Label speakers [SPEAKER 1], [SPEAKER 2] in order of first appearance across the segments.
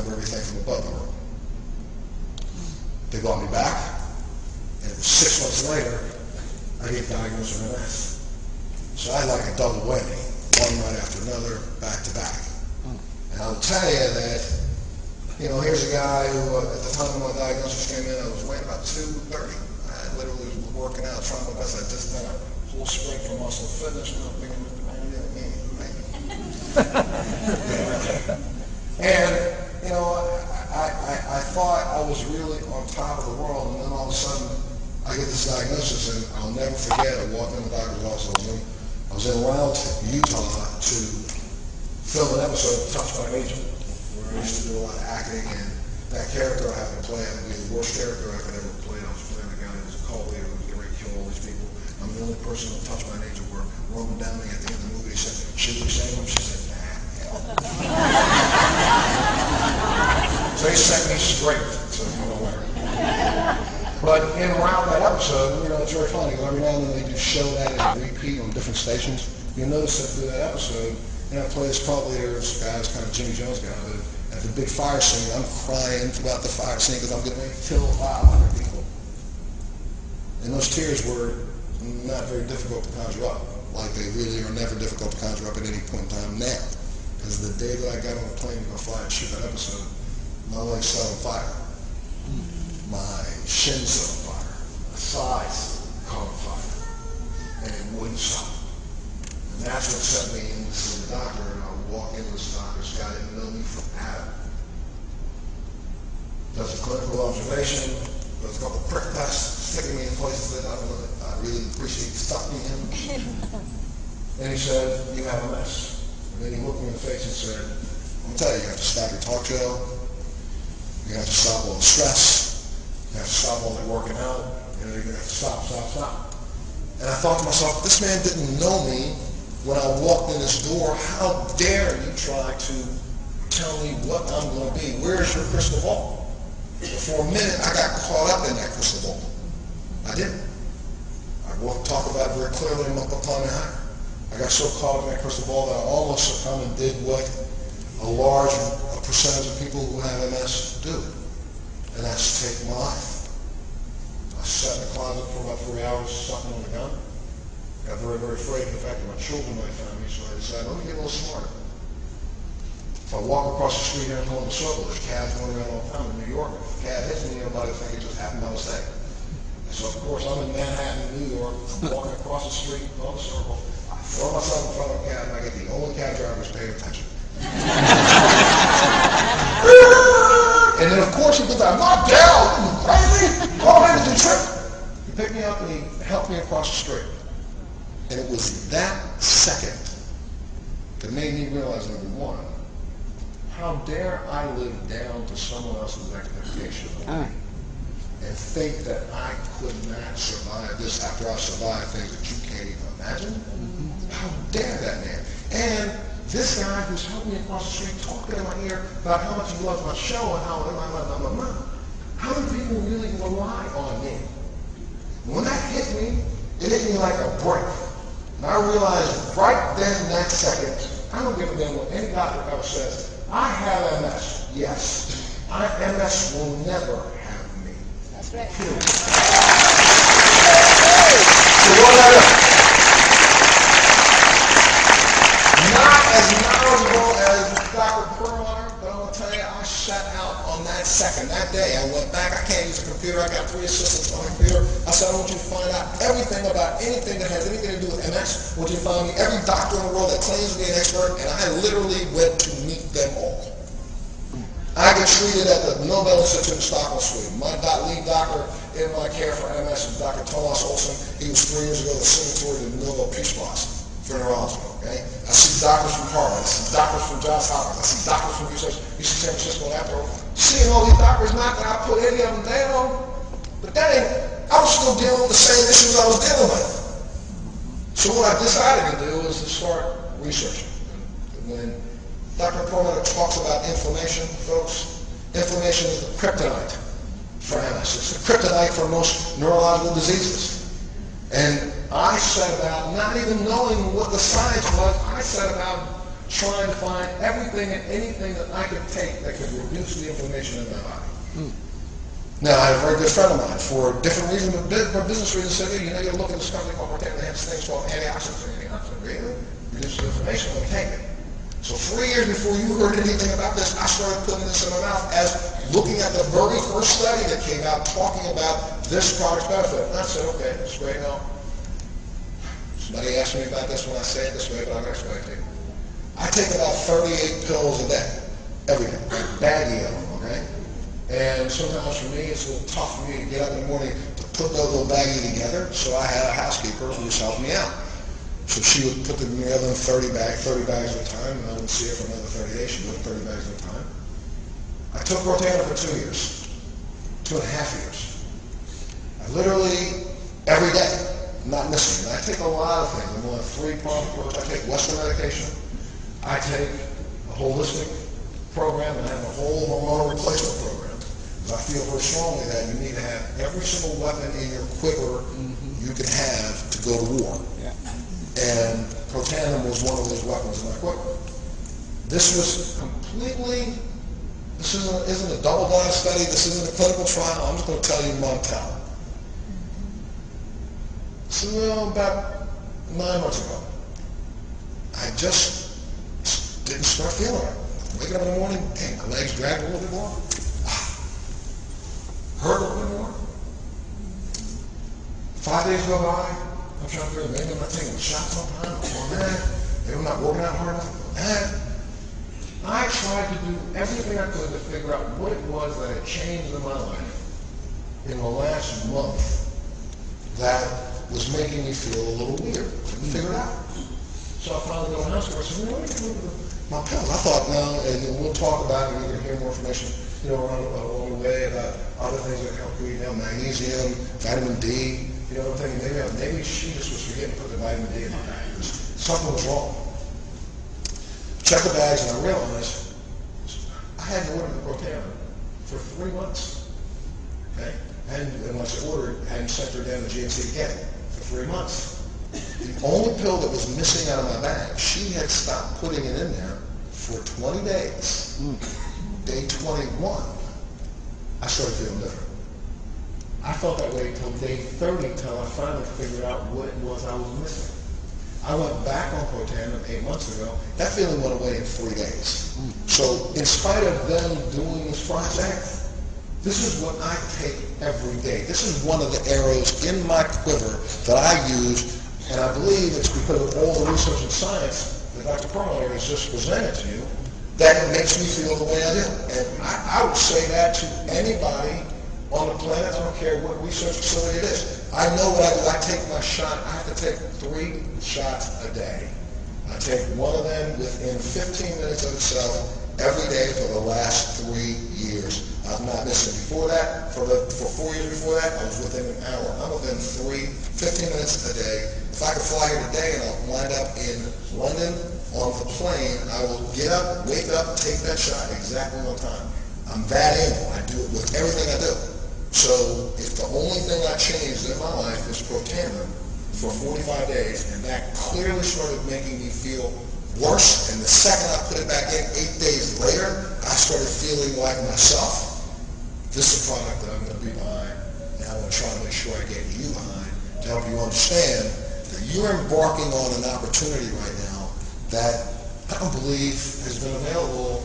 [SPEAKER 1] remember everything from above the world. They brought me back, and 6 months later, I get diagnosed with MS. So I had like a double whammy, one right after another, back to back. And I'll tell you that, here's a guy who, at the time my diagnosis came in, I was weighing about 230. I literally was working out, trying my best. I just done a whole spring for muscle fitness, not being with the man, And, I thought I was really on top of the world, and then all of a sudden, I get this diagnosis, and I'll never forget, I walked in the doctor's office, I was in Round, Utah, to film an episode of Touched by an Angel, where I used to do a lot of acting, and that character I happened to play, I would be the worst character I could ever play. I was playing a guy who was a cult leader who was getting ready to kill all these people. I'm the only person who touched by an angel where Roman Downey at the end of the movie said, "Should we save him?" She said, "Nah." So they sent me straight to nowhere. But in around that episode, it's very funny, because every now and then they do show that and repeat on different stations. You'll notice that through that episode, I play this cult leader, this guy's kind of Jimmy Jones guy, but at the big fire scene, I'm crying throughout the fire scene because I'm getting ready to kill 500 people. And those tears were not very difficult to conjure up, like they really are never difficult to conjure up at any point in time now. Because the day that I got on the plane to go fly and shoot that episode, my legs set on fire. My shins set on fire. My sides caught on fire. And it wouldn't stop. And that's what set me into the doctor, and I would walk into this doctor. This guy didn't know me from Adam. Does a clinical observation, does a couple prick tests, sticking me in places that I really appreciate stuffing him. And he said, "You have MS." And then he looked me in the face and said, "I'm going to tell you, you have to stop your talk show. You have to stop all the stress. You have to stop all that working out. You're going to have to stop. And I thought to myself, this man didn't know me when I walked in this door. How dare you try to tell me what I'm going to be? Where's your crystal ball? For a minute, I got caught up in that crystal ball. I didn't. I talk about it very clearly in my book, Climbing Higher. I got so caught up in that crystal ball that I almost succumbed and did what a large percentage of people who have MS do. And that's take my life. I sat in the closet for about 3 hours sucking on the gun. Got very, very afraid of the fact that my children might find me, so I decided, let me get a little smarter. If I walk across the street here in Columbus Circle, there's cabs going around all the time in New York. If a cab hits me, nobody will think it just happened by mistake. And so, of course, I'm in Manhattan, New York, walking across the street, Columbus Circle. I throw myself in front of a cab, and I get the only cab driver who's paying attention. And then, of course, he goes, "I'm not down. Are you crazy? Oh, man, did you trip?" He picked me up and he helped me across the street. And it was that second that made me realize, number one, how dare I live down to someone else's expectation of me and think that I could not survive this after I survived things that you can't even imagine? How dare that man? And this guy who's helping me across the street talking in my ear about how much he loves my show and how how many people really rely on me? When that hit me, it hit me like a brick. And I realized right then, that second, I don't give a damn what any doctor ever says. I have MS. Yes. MS will never have me.
[SPEAKER 2] That's right.
[SPEAKER 1] So what I do? Not as knowledgeable as Dr. Perlmutter, but I'm going to tell you, I sat out on that second. That day, I went back. I can't use a computer. I got 3 assistants on the computer. I said, I want you to find out everything about anything that has anything to do with MS. I want you to find me every doctor in the world that claims to be an expert, and I literally went to meet them all. I get treated at the Nobel Institute in Stockholm, Sweden. My lead doctor in my care for MS is Dr. Thomas Olsson. He was 3 years ago the signatory to the Nobel Peace Prize for neurology. Okay? I see doctors from Harvard. I see doctors from Johns Hopkins. I see doctors from UC San Francisco and after seeing all these doctors, not that I put any of them down, but dang, I was still dealing with the same issues I was dealing with. So what I decided to do is to start researching. And when Dr. Perlmutter talks about inflammation, folks, inflammation is the kryptonite for MS. It's the kryptonite for most neurological diseases. And I set about, not even knowing what the science was, I set about trying to find everything and anything that I could take that could reduce the inflammation in my body. Now, I have a very good friend of mine, for different reasons, but business reasons, said, hey, you know, you look at this company called Montel, they have things called antioxidants. Really? Reduce the inflammation, let me take it. So 3 years before you heard anything about this, I started putting this in my mouth as looking at the very first study that came out talking about this product's benefit. And I said, okay, that's great now. Somebody asked me about this when I say it this way, but I'm going to explain it to you. I take about 38 pills a day, every day, baggy of them, okay? And sometimes for me, it's a little tough for me to get up in the morning to put those little baggie together, so I had a housekeeper who was helping me out. So she would put them together in 30 bags at a time, and I would see her for another 30 days. She would 30 bags at a time. I took Protandim for 2 years, 2.5 years. I literally, every day, not missing. And I take a lot of things. I'm on a 3-pronged approach. I take Western medication. I take a holistic program, and I have a whole hormonal replacement program. Because I feel very strongly that you need to have every single weapon in your quiver you can have to go to war. Yeah. And Protandim was one of those weapons in my quiver. This was completely, this isn't a double-blind study, this isn't a clinical trial, I'm just going to tell you Montel. So about 9 months ago, I just didn't start feeling it. Waking up in the morning, dang, my legs dragged a little bit more. Hurt a little bit more. 5 days go by, I'm trying to figure, maybe I'm not taking the shots on time, or that. Maybe I'm not working out hard enough, or that. I tried to do everything I could to figure out what it was that had changed in my life in the last month that was making me feel a little weird. Couldn't figure it out. So I finally go to the hospital. I said, what do you do with my pills? I thought, no, and we'll talk about it, and you're going to hear more information, along the way about other things that help you, magnesium, vitamin D. You know what I'm thinking? Maybe she just was forgetting to put the vitamin D in my bag. Something was wrong. Check the bags, and I realized I hadn't ordered the Protandim for 3 months. Okay? And once I ordered, I hadn't sent her down to GNC to get it for 3 months. The only pill that was missing out of my bag, she had stopped putting it in there for 20 days. Day 21, I started feeling different. I felt that way until day 30, until I finally figured out what it was I was missing. I went back on Protandim 8 months ago. That feeling went away in 3 days. So in spite of them doing this project, this is what I take every day. This is one of the arrows in my quiver that I use, and I believe it's because of all the research and science that Dr. Perlmutter has just presented to you that it makes me feel the way I do. And I would say that to anybody on the planet. I don't care what research facility it is. I know what I do. I take my shot. I have to take 3 shots a day. I take one of them within 15 minutes of itself every day for the last 3 years. I'm not missing. Before that, for 4 years before that, I was within an hour. I'm within 15 minutes a day. If I could fly here today and I'll wind up in London on the plane, I will get up, wake up, take that shot exactly on time. I'm that able. I do it with everything I do. So if the only thing I changed in my life was Protandim for 45 days, and that clearly started making me feel worse, and the second I put it back in 8 days later, I started feeling like myself. This is a product that I'm going to be behind, and I want to try to make sure I get you behind to help you understand that you're embarking on an opportunity right now that I don't believe has been available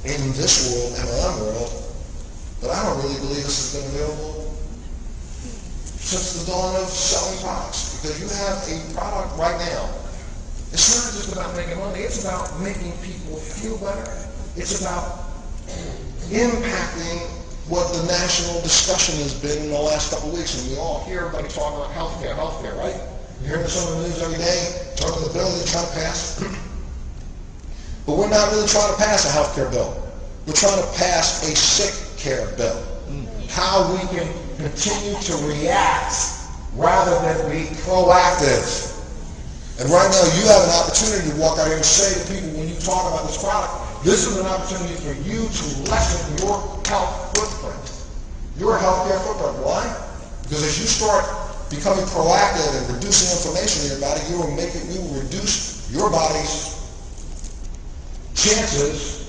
[SPEAKER 1] in this world, MLM world, but I don't really believe this has been available since the dawn of selling products. Because you have a product right now. It's not just about making money. It's about making people feel better. It's about impacting what the national discussion has been in the last couple of weeks. And we all hear everybody talking about healthcare, right? You're hearing some of the news every day, talking about the bill they're trying to pass. But we're not really trying to pass a healthcare bill. We're trying to pass a sick care bill. How we can continue to react rather than be proactive. And right now you have an opportunity to walk out here and say to people when you talk about this product, this is an opportunity for you to lessen your health footprint. Your healthcare footprint. Why? Because as you start becoming proactive and reducing inflammation in your body, you will reduce your body's chances